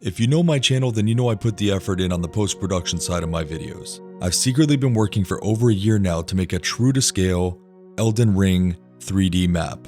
If you know my channel, then you know I put the effort in on the post-production side of my videos. I've secretly been working for over a year now to make a true-to-scale Elden Ring 3D map.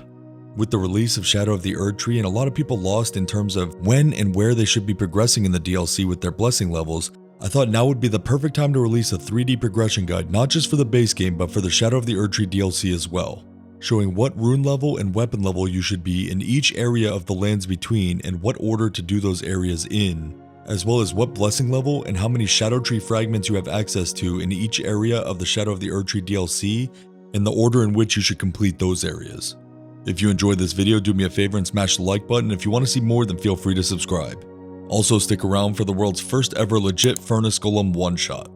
With the release of Shadow of the Erdtree and a lot of people lost in terms of when and where they should be progressing in the DLC with their blessing levels, I thought now would be the perfect time to release a 3D progression guide not just for the base game but for the Shadow of the Erdtree DLC as well, showing what rune level and weapon level you should be in each area of the lands between and what order to do those areas in, as well as what blessing level and how many Shadow Tree fragments you have access to in each area of the Shadow of the Erdtree DLC and the order in which you should complete those areas. If you enjoyed this video, do me a favor and smash the like button. If you want to see more, then feel free to subscribe. Also stick around for the world's first ever legit Furnace Golem one-shot.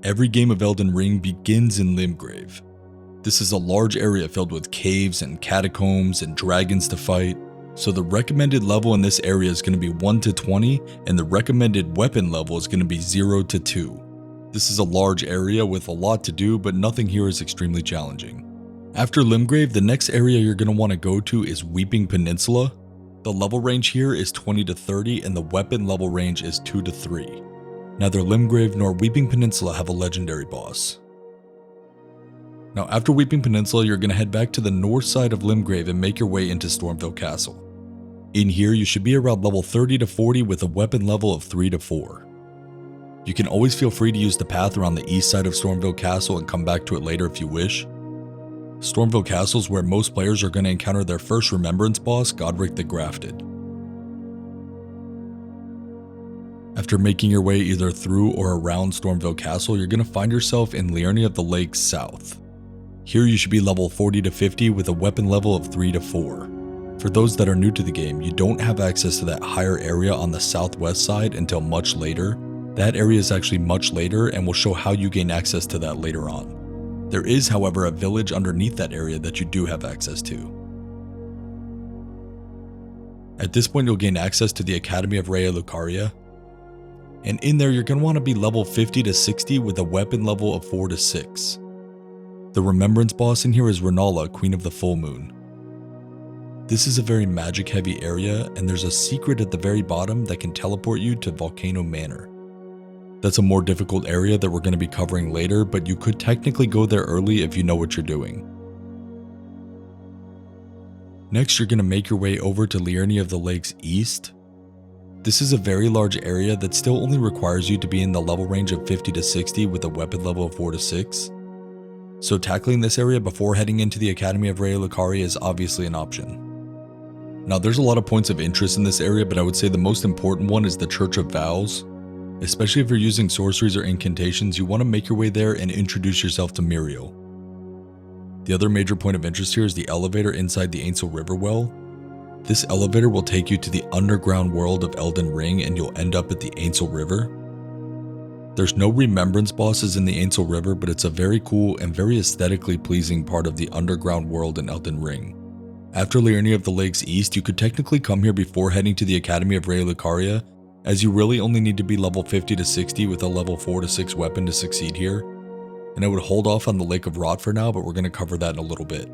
Every game of Elden Ring begins in Limgrave. This is a large area filled with caves and catacombs and dragons to fight, so the recommended level in this area is going to be 1 to 20 and the recommended weapon level is going to be 0 to 2. This is a large area with a lot to do, but nothing here is extremely challenging. After Limgrave, the next area you're going to want to go to is Weeping Peninsula. The level range here is 20 to 30 and the weapon level range is 2 to 3. Neither Limgrave nor Weeping Peninsula have a legendary boss. Now after Weeping Peninsula, you're going to head back to the north side of Limgrave and make your way into Stormville Castle. In here, you should be around level 30 to 40 with a weapon level of 3 to 4. You can always feel free to use the path around the east side of Stormville Castle and come back to it later if you wish. Stormville Castle is where most players are going to encounter their first remembrance boss, Godric the Grafted. After making your way either through or around Stormville Castle, you're going to find yourself in Liurnia of the Lakes South. Here you should be level 40 to 50 with a weapon level of 3 to 4. For those that are new to the game, you don't have access to that higher area on the southwest side until much later. That area is actually much later and we'll show how you gain access to that later on. There is, however, a village underneath that area that you do have access to. At this point, you'll gain access to the Academy of Raya Lucaria, and in there you're going to want to be level 50 to 60 with a weapon level of 4 to 6. The remembrance boss in here is Renala, Queen of the Full Moon. This is a very magic heavy area, and there's a secret at the very bottom that can teleport you to Volcano Manor. That's a more difficult area that we're going to be covering later, but you could technically go there early if you know what you're doing. Next, you're going to make your way over to Liurnia of the Lakes East. This is a very large area that still only requires you to be in the level range of 50 to 60 with a weapon level of 4 to 6. So tackling this area before heading into the Academy of Raya Lucaria is obviously an option. Now there's a lot of points of interest in this area, but I would say the most important one is the Church of Vows. Especially if you're using sorceries or incantations, you want to make your way there and introduce yourself to Muriel. The other major point of interest here is the elevator inside the Ainsel River Well. This elevator will take you to the underground world of Elden Ring and you'll end up at the Ainsel River. There's no remembrance bosses in the Ainsel River, but it's a very cool and very aesthetically pleasing part of the underground world in Elden Ring. After Liurnia of the Lakes East, you could technically come here before heading to the Academy of Raya Lucaria, as you really only need to be level 50 to 60 with a level 4 to 6 weapon to succeed here. And I would hold off on the Lake of Rot for now, but we're going to cover that in a little bit.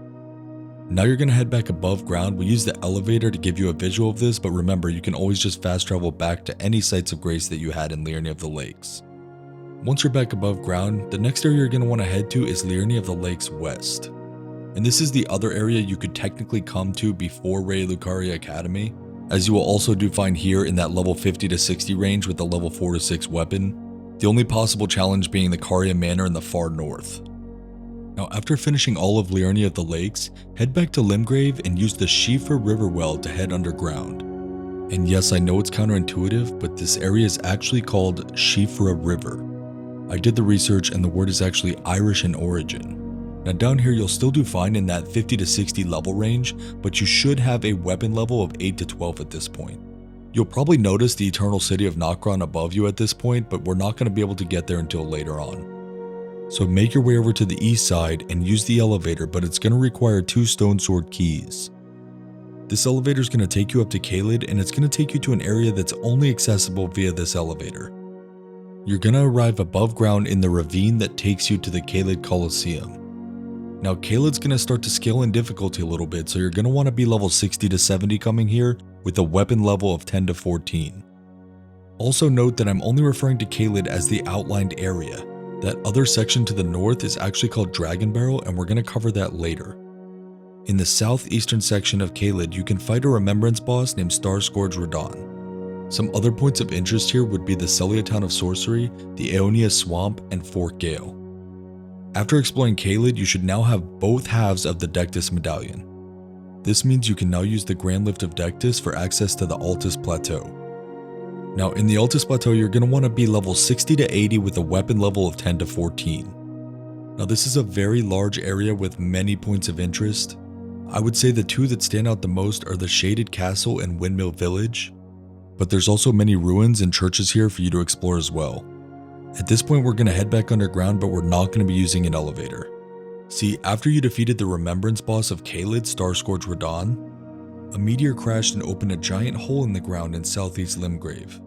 Now you're going to head back above ground. We'll use the elevator to give you a visual of this, but remember, you can always just fast travel back to any sites of grace that you had in Liurnia of the Lakes. Once you're back above ground, the next area you're going to want to head to is Liurnia of the Lakes West. And this is the other area you could technically come to before Raya Lucaria Academy, as you will also do fine here in that level 50 to 60 range with a level 4 to 6 weapon, the only possible challenge being the Caria Manor in the far north. Now after finishing all of Liurnia of the Lakes, head back to Limgrave and use the Shifra River Well to head underground. And yes, I know it's counterintuitive, but this area is actually called Shifra River. I did the research and the word is actually Irish in origin. Now down here you'll still do fine in that 50 to 60 level range, but you should have a weapon level of 8 to 12 at this point. You'll probably notice the Eternal City of Nokron above you at this point, but we're not going to be able to get there until later on. So make your way over to the east side and use the elevator, but it's going to require 2 stone sword keys. This elevator is going to take you up to Caelid, and it's going to take you to an area that's only accessible via this elevator. You're going to arrive above ground in the ravine that takes you to the Caelid Colosseum. Now Caelid's going to start to scale in difficulty a little bit, so you're going to want to be level 60 to 70 coming here, with a weapon level of 10 to 14. Also note that I'm only referring to Caelid as the outlined area. That other section to the north is actually called Dragon Barrel, and we're going to cover that later. In the southeastern section of Caelid, you can fight a remembrance boss named Starscourge Radahn. Some other points of interest here would be the Celia Town of Sorcery, the Aeonia Swamp, and Fort Gale. After exploring Caelid, you should now have both halves of the Dectus Medallion. This means you can now use the Grand Lift of Dectus for access to the Altus Plateau. Now in the Altus Plateau, you're going to want to be level 60 to 80 with a weapon level of 10 to 14. Now this is a very large area with many points of interest. I would say the two that stand out the most are the Shaded Castle and Windmill Village, but there's also many ruins and churches here for you to explore as well. At this point we're going to head back underground, but we're not going to be using an elevator. See, after you defeated the remembrance boss of Caelid, Starscourge Radahn, a meteor crashed and opened a giant hole in the ground in southeast Limgrave.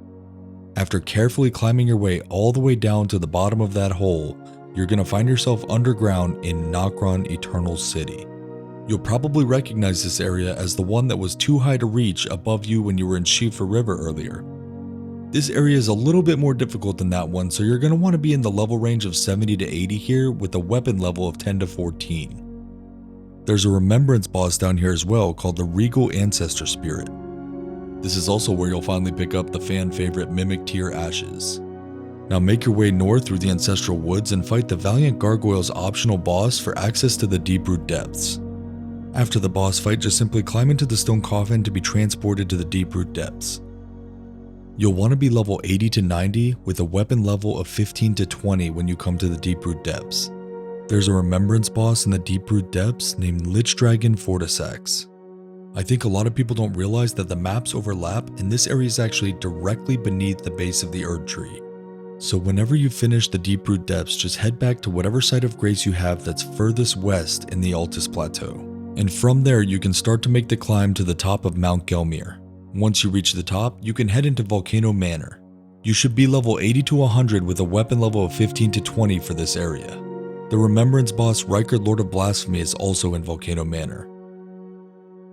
After carefully climbing your way all the way down to the bottom of that hole, you're going to find yourself underground in Nokron Eternal City. You'll probably recognize this area as the one that was too high to reach above you when you were in Shifa River earlier. This area is a little bit more difficult than that one, so you're going to want to be in the level range of 70 to 80 here with a weapon level of 10 to 14. There's a remembrance boss down here as well called the Regal Ancestor Spirit. This is also where you'll finally pick up the fan favorite Mimic Tier Ashes. Now make your way north through the Ancestral Woods and fight the Valiant Gargoyle's optional boss for access to the Deep-Root Depths. After the boss fight, just simply climb into the stone coffin to be transported to the Deep-Root Depths. You'll want to be level 80 to 90 with a weapon level of 15 to 20 when you come to the Deep-Root Depths. There's a remembrance boss in the Deep-Root Depths named Lich Dragon Fortisax. I think a lot of people don't realize that the maps overlap and this area is actually directly beneath the base of the Erdtree. So whenever you finish the Deep-Root Depths, just head back to whatever site of grace you have that's furthest west in the Altus Plateau. And from there you can start to make the climb to the top of Mount Gelmir. Once you reach the top, you can head into Volcano Manor. You should be level 80 to 100 with a weapon level of 15 to 20 for this area. The remembrance boss Rykard Lord of Blasphemy is also in Volcano Manor.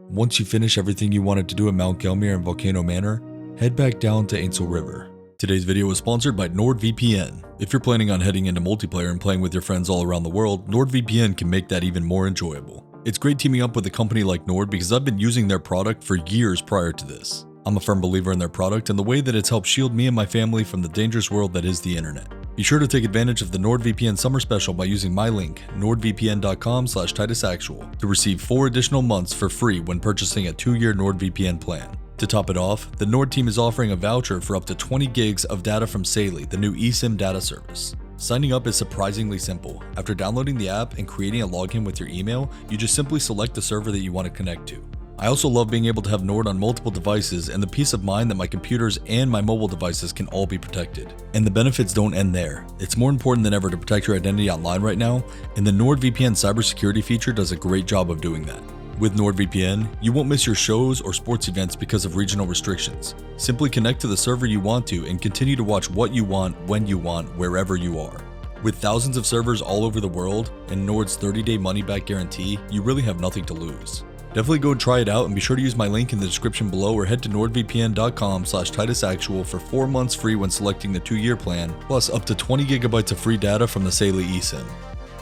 Once you finish everything you wanted to do at Mount Gelmir and Volcano Manor, head back down to Ainsel River. Today's video was sponsored by NordVPN. If you're planning on heading into multiplayer and playing with your friends all around the world, NordVPN can make that even more enjoyable. It's great teaming up with a company like Nord because I've been using their product for years prior to this. I'm a firm believer in their product and the way that it's helped shield me and my family from the dangerous world that is the internet. Be sure to take advantage of the NordVPN summer special by using my link, nordvpn.com/TitusActual, to receive 4 additional months for free when purchasing a 2-year NordVPN plan. To top it off, the Nord team is offering a voucher for up to 20 gigs of data from Saley, the new eSIM data service. Signing up is surprisingly simple. After downloading the app and creating a login with your email, you just simply select the server that you want to connect to. I also love being able to have Nord on multiple devices and the peace of mind that my computers and my mobile devices can all be protected. And the benefits don't end there. It's more important than ever to protect your identity online right now, and the NordVPN cybersecurity feature does a great job of doing that. With NordVPN, you won't miss your shows or sports events because of regional restrictions. Simply connect to the server you want to and continue to watch what you want, when you want, wherever you are. With thousands of servers all over the world and Nord's 30-day money-back guarantee, you really have nothing to lose. Definitely go try it out and be sure to use my link in the description below or head to nordvpn.com/TitusActual for 4 months free when selecting the 2-year plan, plus up to 20 gigabytes of free data from the Saley eSIM.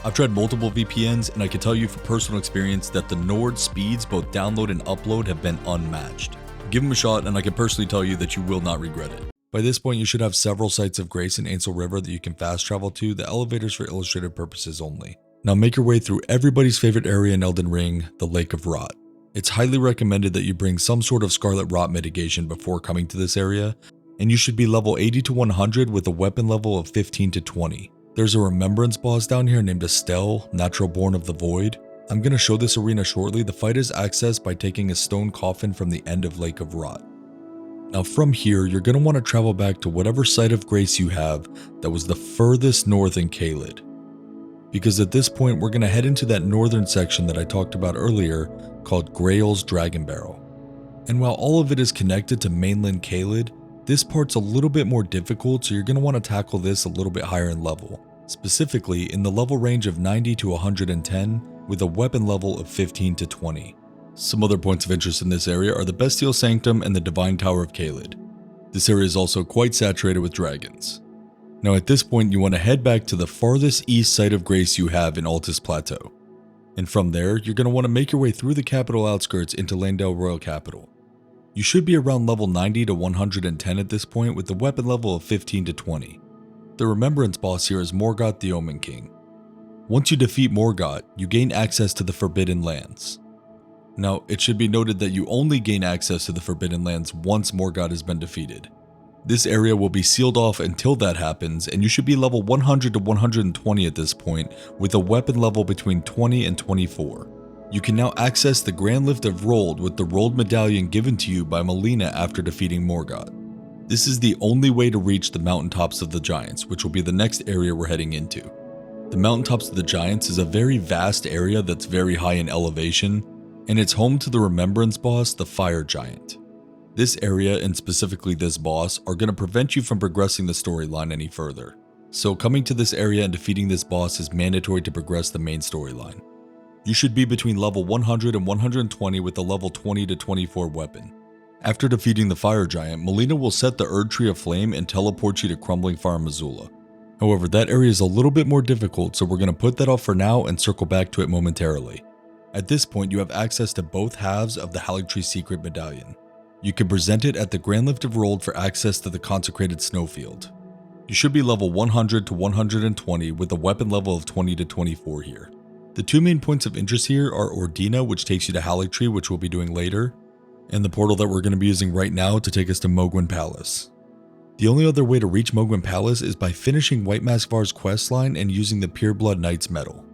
I've tried multiple VPNs and I can tell you from personal experience that the Nord speeds both download and upload have been unmatched. Give them a shot and I can personally tell you that you will not regret it. By this point you should have several sites of grace in Ainsel River that you can fast travel to, the elevators for illustrative purposes only. Now make your way through everybody's favorite area in Elden Ring, the Lake of Rot. It's highly recommended that you bring some sort of Scarlet Rot mitigation before coming to this area, and you should be level 80 to 100 with a weapon level of 15 to 20. There's a remembrance boss down here named Estelle, Natural Born of the Void. I'm going to show this arena shortly. The fight is accessed by taking a stone coffin from the end of Lake of Rot. Now from here, you're going to want to travel back to whatever site of grace you have that was the furthest north in Caelid. Because at this point, we're going to head into that northern section that I talked about earlier called Grail's Dragon Barrel. And while all of it is connected to mainland Caelid, this part's a little bit more difficult, so you're going to want to tackle this a little bit higher in level. Specifically in the level range of 90 to 110 with a weapon level of 15 to 20. Some other points of interest in this area are the Bestial Sanctum and the Divine Tower of Caelid. This area is also quite saturated with dragons. Now at this point you want to head back to the farthest east site of grace you have in Altus Plateau. And from there, you're going to want to make your way through the capital outskirts into Landale Royal Capital. You should be around level 90 to 110 at this point with the weapon level of 15 to 20. The Remembrance boss here is Morgoth the Omen King. Once you defeat Morgoth, you gain access to the Forbidden Lands. Now, it should be noted that you only gain access to the Forbidden Lands once Morgoth has been defeated. This area will be sealed off until that happens, and you should be level 100 to 120 at this point with a weapon level between 20 and 24. You can now access the Grand Lift of Rold with the Rold Medallion given to you by Melina after defeating Morgoth. This is the only way to reach the Mountaintops of the Giants, which will be the next area we're heading into. The Mountaintops of the Giants is a very vast area that's very high in elevation, and it's home to the Remembrance boss, the Fire Giant. This area, and specifically this boss, are going to prevent you from progressing the storyline any further. So coming to this area and defeating this boss is mandatory to progress the main storyline. You should be between level 100 and 120 with a level 20 to 24 weapon. After defeating the Fire Giant, Melina will set the Erdtree of Flame and teleport you to Crumbling Fire Missoula. However, that area is a little bit more difficult, so we're going to put that off for now and circle back to it momentarily. At this point, you have access to both halves of the Haligtree Secret Medallion. You can present it at the Grand Lift of Rold for access to the Consecrated Snowfield. You should be level 100 to 120 with a weapon level of 20 to 24 here. The two main points of interest here are Ordina, which takes you to Haligtree, which we'll be doing later, and the portal that we're going to be using right now to take us to Mohgwyn Palace. The only other way to reach Mohgwyn Palace is by finishing White Maskvar's questline and using the Pureblood Knight's medal.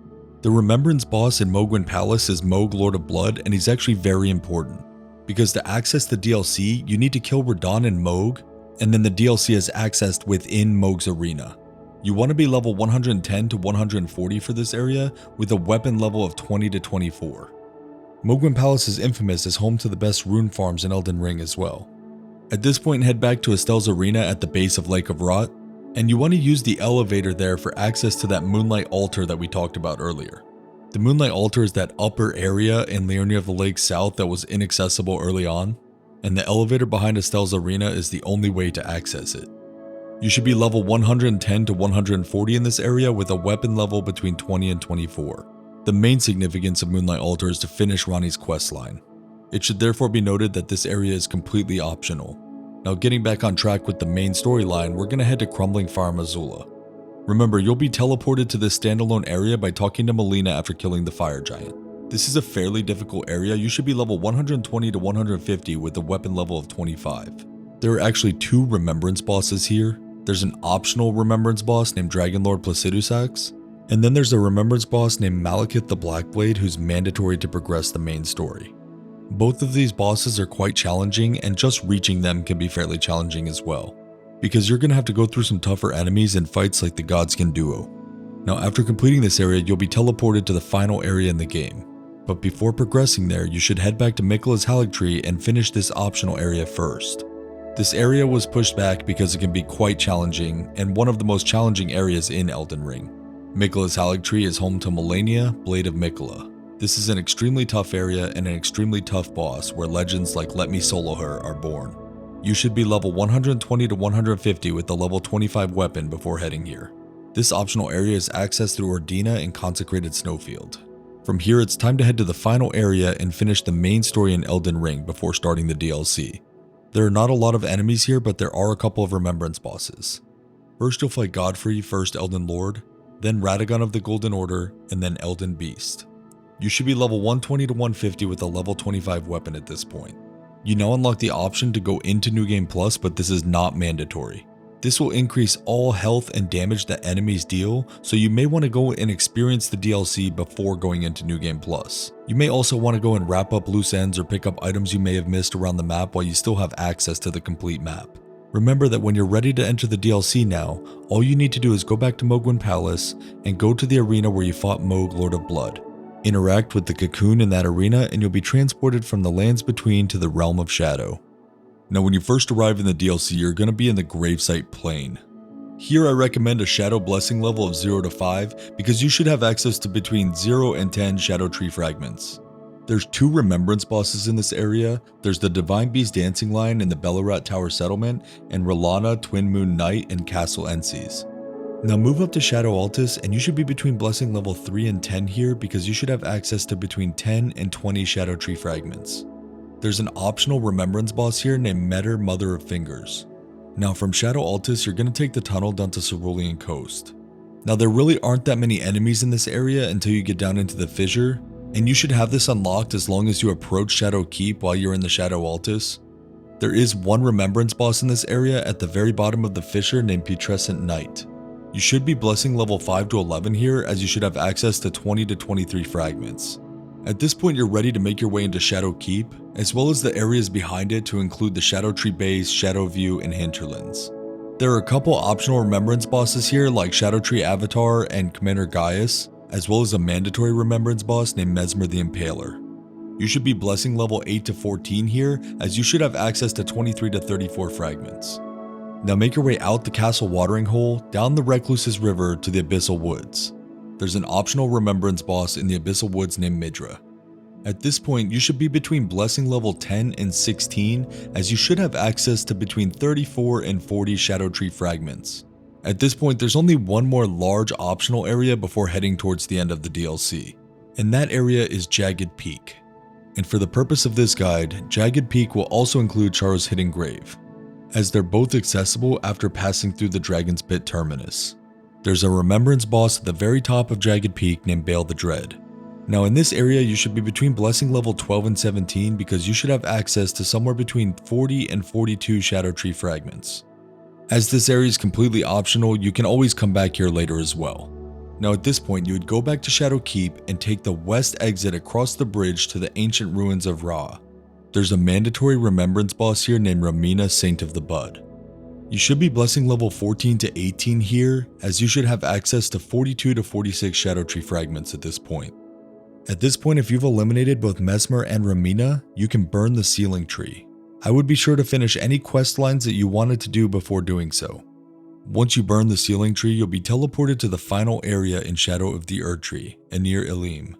The Remembrance boss in Mohgwyn Palace is Mohg Lord of Blood, and he's actually very important, because to access the DLC, you need to kill Radahn and Mohg, and then the DLC is accessed within Mohg's arena. You want to be level 110 to 140 for this area, with a weapon level of 20 to 24. Mohgwyn Palace is infamous as home to the best rune farms in Elden Ring as well. At this point, head back to Estelle's arena at the base of Lake of Rot, and you want to use the elevator there for access to that Moonlight Altar that we talked about earlier. The Moonlight Altar is that upper area in Liurnia of the Lake South that was inaccessible early on, and the elevator behind Estelle's arena is the only way to access it. You should be level 110 to 140 in this area with a weapon level between 20 and 24. The main significance of Moonlight Altar is to finish Ranni's questline. It should therefore be noted that this area is completely optional. Now getting back on track with the main storyline, we're going to head to Crumbling Fire Missoula. Remember, you'll be teleported to this standalone area by talking to Melina after killing the Fire Giant. This is a fairly difficult area. You should be level 120 to 150 with a weapon level of 25. There are actually two Remembrance bosses here. There's an optional Remembrance boss named Dragonlord Placidusax, and then there's a Remembrance boss named Malekith the Blackblade who's mandatory to progress the main story. Both of these bosses are quite challenging, and just reaching them can be fairly challenging as well, because you're going to have to go through some tougher enemies in fights like the Godskin duo. Now after completing this area, you'll be teleported to the final area in the game, but before progressing there, you should head back to Miquella's Haligtree and finish this optional area first. This area was pushed back because it can be quite challenging, and one of the most challenging areas in Elden Ring. Miquella's Haligtree is home to Malenia, Blade of Miquella. This is an extremely tough area and an extremely tough boss where legends like Let Me Solo Her are born. You should be level 120 to 150 with the level 25 weapon before heading here. This optional area is accessed through Ordina and Consecrated Snowfield. From here, it's time to head to the final area and finish the main story in Elden Ring before starting the DLC. There are not a lot of enemies here, but there are a couple of Remembrance bosses. First you'll fight Godfrey, first Elden Lord, then Radagon of the Golden Order, and then Elden Beast. You should be level 120 to 150 with a level 25 weapon at this point. You now unlock the option to go into New Game Plus, but this is not mandatory. This will increase all health and damage that enemies deal, so you may want to go and experience the DLC before going into New Game Plus. You may also want to go and wrap up loose ends or pick up items you may have missed around the map while you still have access to the complete map. Remember that when you're ready to enter the DLC now, all you need to do is go back to Mohgwyn Palace and go to the arena where you fought Mohg Lord of Blood. Interact with the cocoon in that arena and you'll be transported from the lands between to the Realm of Shadow. Now when you first arrive in the DLC, you're going to be in the Gravesite Plain. Here I recommend a Shadow Blessing level of 0 to 5 because you should have access to between 0 and 10 Shadow Tree fragments. There's 2 remembrance bosses in this area. There's the Divine Beast Dancing Line in the Bellarat Tower Settlement, and R'hllana Twin Moon Knight in Castle Ensees. Now move up to Shadow Altus and you should be between Blessing level 3 and 10 here because you should have access to between 10 and 20 Shadow Tree fragments. There's an optional remembrance boss here named Metter Mother of Fingers. Now from Shadow Altus you're going to take the tunnel down to Cerulean Coast. Now there really aren't that many enemies in this area until you get down into the fissure, and you should have this unlocked as long as you approach Shadow Keep while you're in the Shadow Altus. There is one remembrance boss in this area at the very bottom of the fissure named Putrescent Knight. You should be blessing level 5 to 11 here as you should have access to 20 to 23 fragments. At this point you're ready to make your way into Shadow Keep, as well as the areas behind it to include the Shadow Tree Base, Shadow View, and Hinterlands. There are a couple optional remembrance bosses here like Shadow Tree Avatar and Commander Gaius, as well as a mandatory remembrance boss named Mesmer the Impaler. You should be blessing level 8 to 14 here as you should have access to 23 to 34 fragments. Now make your way out the castle watering hole, down the Recluse's River to the Abyssal Woods. There's an optional remembrance boss in the Abyssal Woods named Midra. At this point, you should be between blessing level 10 and 16 as you should have access to between 34 and 40 Shadow Tree fragments. At this point, there's only one more large optional area before heading towards the end of the DLC, and that area is Jagged Peak. And for the purpose of this guide, Jagged Peak will also include Charo's Hidden Grave, as they're both accessible after passing through the Dragon's Pit terminus. There's a remembrance boss at the very top of Jagged Peak named Bale the Dread. Now in this area you should be between blessing level 12 and 17 because you should have access to somewhere between 40 and 42 Shadow Tree fragments. As this area is completely optional, you can always come back here later as well. Now at this point you would go back to Shadow Keep and take the west exit across the bridge to the ancient ruins of Ra. There's a mandatory remembrance boss here named Ramina, Saint of the Bud. You should be blessing level 14 to 18 here as you should have access to 42 to 46 Shadow Tree fragments at this point. At this point, if you've eliminated both Mesmer and Ramina, you can burn the Sealing Tree. I would be sure to finish any quest lines that you wanted to do before doing so. Once you burn the Sealing Tree, you'll be teleported to the final area in Shadow of the Erdtree, Anir Ilim.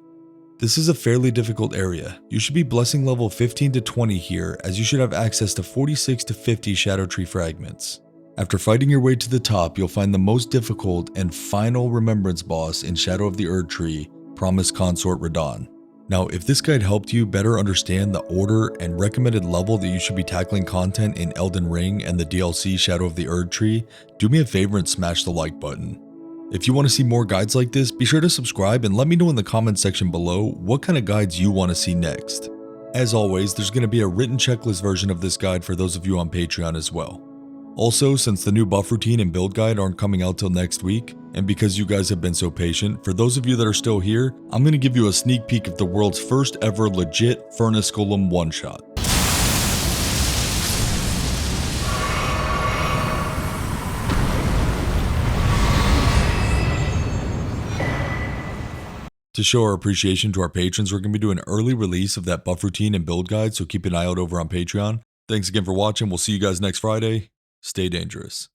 This is a fairly difficult area. You should be blessing level 15 to 20 here as you should have access to 46 to 50 Shadow Tree fragments. After fighting your way to the top, you'll find the most difficult and final remembrance boss in Shadow of the Erdtree, Promised Consort Radahn. Now, if this guide helped you better understand the order and recommended level that you should be tackling content in Elden Ring and the DLC Shadow of the Erdtree, do me a favor and smash the like button. If you want to see more guides like this, be sure to subscribe and let me know in the comments section below what kind of guides you want to see next. As always, there's going to be a written checklist version of this guide for those of you on Patreon as well. Also, since the new buff routine and build guide aren't coming out till next week, and because you guys have been so patient, for those of you that are still here, I'm going to give you a sneak peek of the world's first ever legit Furnace Golem one-shot. To show our appreciation to our patrons, we're going to be doing an early release of that buff routine and build guide, so keep an eye out over on Patreon. Thanks again for watching, we'll see you guys next Friday. Stay dangerous.